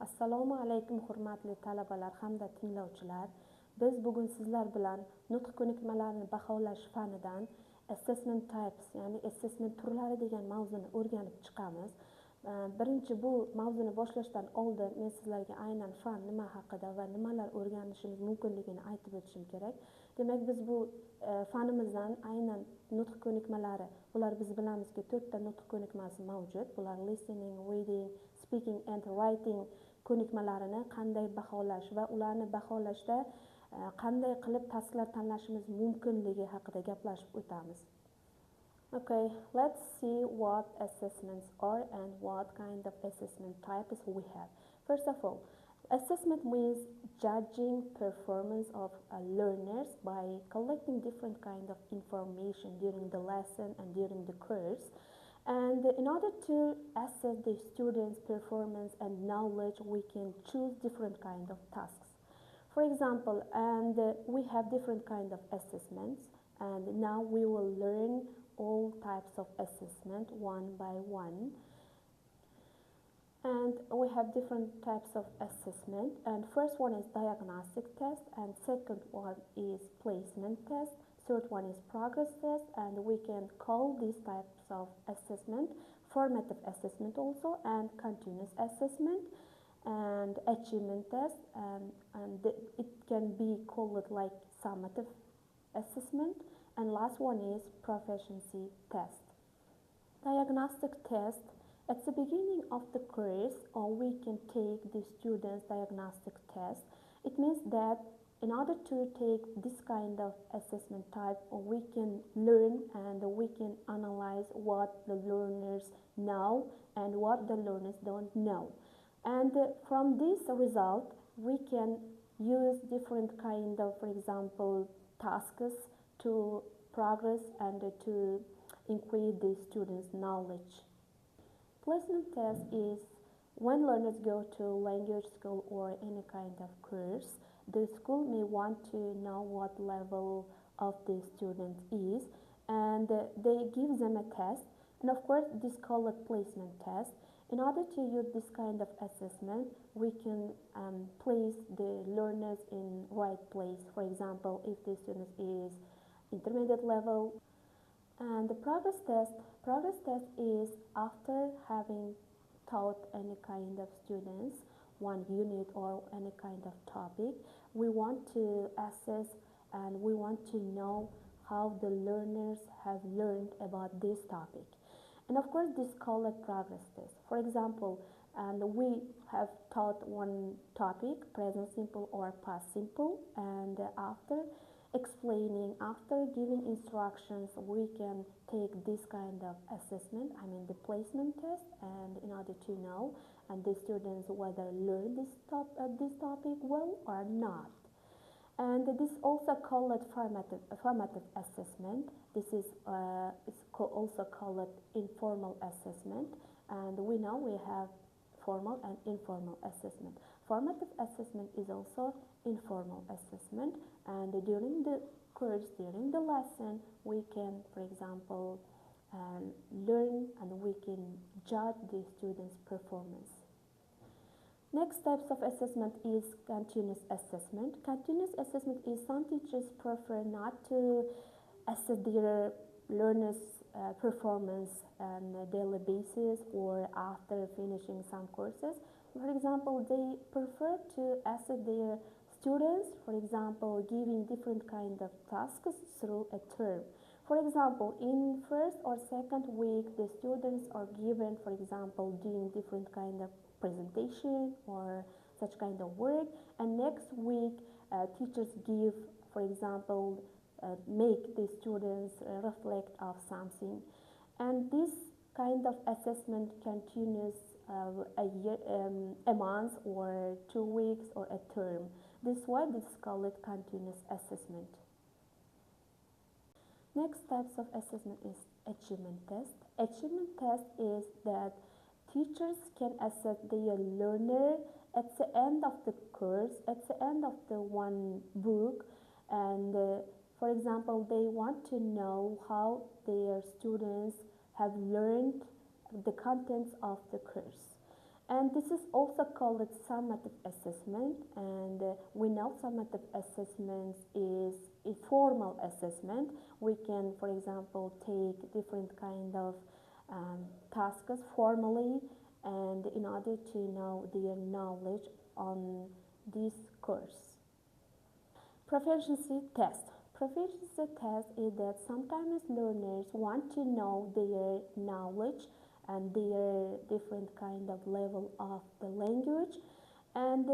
Assalomu alaykum hurmatli talabalar hamda tinglovchilar. Biz bugun sizlar bilan nutq ko'nikmalarini baholash fanidan assessment types, ya'ni assessment turlari degan mavzuni o'rganib chiqamiz. Birinchi bu mavzuni boshlashdan oldin men sizlarga aynan fan nima haqida va nimalar o'rganishimiz mumkinligini aytib o'tishim kerak. Demak, biz bu fanimizdan aynan nutq ko'nikmalari, bular biz bilamizki 4 ta nutq ko'nikmasi mavjud. Bular listening, reading, speaking and writing ko'nikmalarini qanday baholash va ularni baholashda qanday qilib tasvirlar tanlashimiz mumkinligi haqida gaplashib o'tamiz. Okay, let's see what assessments are and what kind of assessment types we have. First of all, assessment means judging performance of learners by collecting different kind of information during the lesson and during the course. And in order to assess the students' performance and knowledge, we can choose different kind of tasks. For example, we have different kind of assessments, and now we will learn all types of assessment one by one. And we have different types of assessment, and first one is diagnostic test, and second one is placement test. Third one is progress test, and we can call these types of assessment formative assessment also, and continuous assessment, and achievement test, and it can be called like summative assessment, and last one is proficiency test. Diagnostic test, at the beginning of the course, or we can take the students' diagnostic test. It means that in order to take this kind of assessment type, we can learn and we can analyze what the learners know and what the learners don't know. And from this result, we can use different kind of, for example, tasks to progress and to increase the students' knowledge. Placement test is when learners go to language school or any kind of course. The school may want to know what level of the student is, and they give them a test, and of course this is called a placement test. In order to use this kind of assessment, we can place the learners in right place. For example, if the student is intermediate level. And the progress test is after having taught any kind of students one unit or any kind of topic, we want to assess and we want to know how the learners have learned about this topic. And of course, this is called a progress test. For example, we have taught one topic, present simple or past simple, and after explaining, after giving instructions, we can take this kind of assessment, the placement test, and in order to know and the students whether learn this topic well or not. And this is also called formative assessment. This is also called informal assessment, and we know we have formal and informal assessment. Formative assessment is also informal assessment, and during the course, during the lesson, we can, for example, learn and we can judge the students' performance. Next types of assessment is continuous assessment. Continuous assessment is some teachers prefer not to assess their learners' performance on a daily basis or after finishing some courses. For example, they prefer to assess their students, for example, giving different kind of tasks through a term. For example, in first or second week, the students are given, for example, doing different kind of presentation or such kind of work, and next week teachers give, for example, make the students reflect of something, and this kind of assessment continues a month or 2 weeks or a term. This is why this is called continuous assessment. Next types of assessment is achievement test. Achievement test is that teachers can assess their learner at the end of the course, at the end of the one book, and for example, they want to know how their students have learned the contents of the course. And this is also called summative assessment, and we know summative assessment is a formal assessment. We can, for example, take different kind of tasks formally, and in order to know their knowledge on this course. Proficiency test. Proficiency test is that sometimes learners want to know their knowledge and their different kind of level of the language, and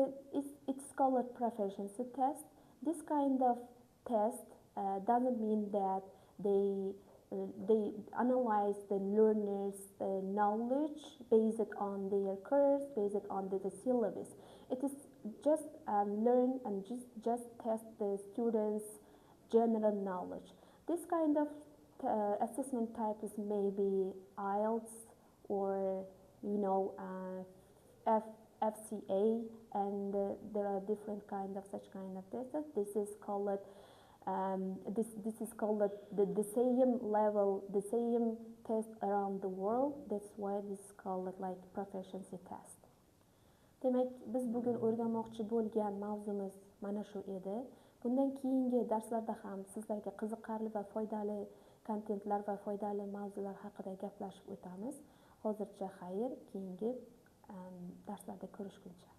it's called a proficiency test. This kind of test doesn't mean that they they analyze the learners' knowledge based on their course, based on the syllabus. It is just learn and just test the students' general knowledge. This kind of assessment types may be IELTS or FCA, and there are different kind of such kind of tests. This is called this is called the same level, the same test around the world. That's why this is called like proficiency test. Demek biz bugun o'rganmoqchi bo'lgan mavzumiz mana shu edi. Bundan keyingi darslarda ham sizlarga qiziqarli va foydali kontentlar va foydali mavzular haqida gaplashib o'tamiz. Hozircha xayr, keyingi darslarda ko'rishguncha.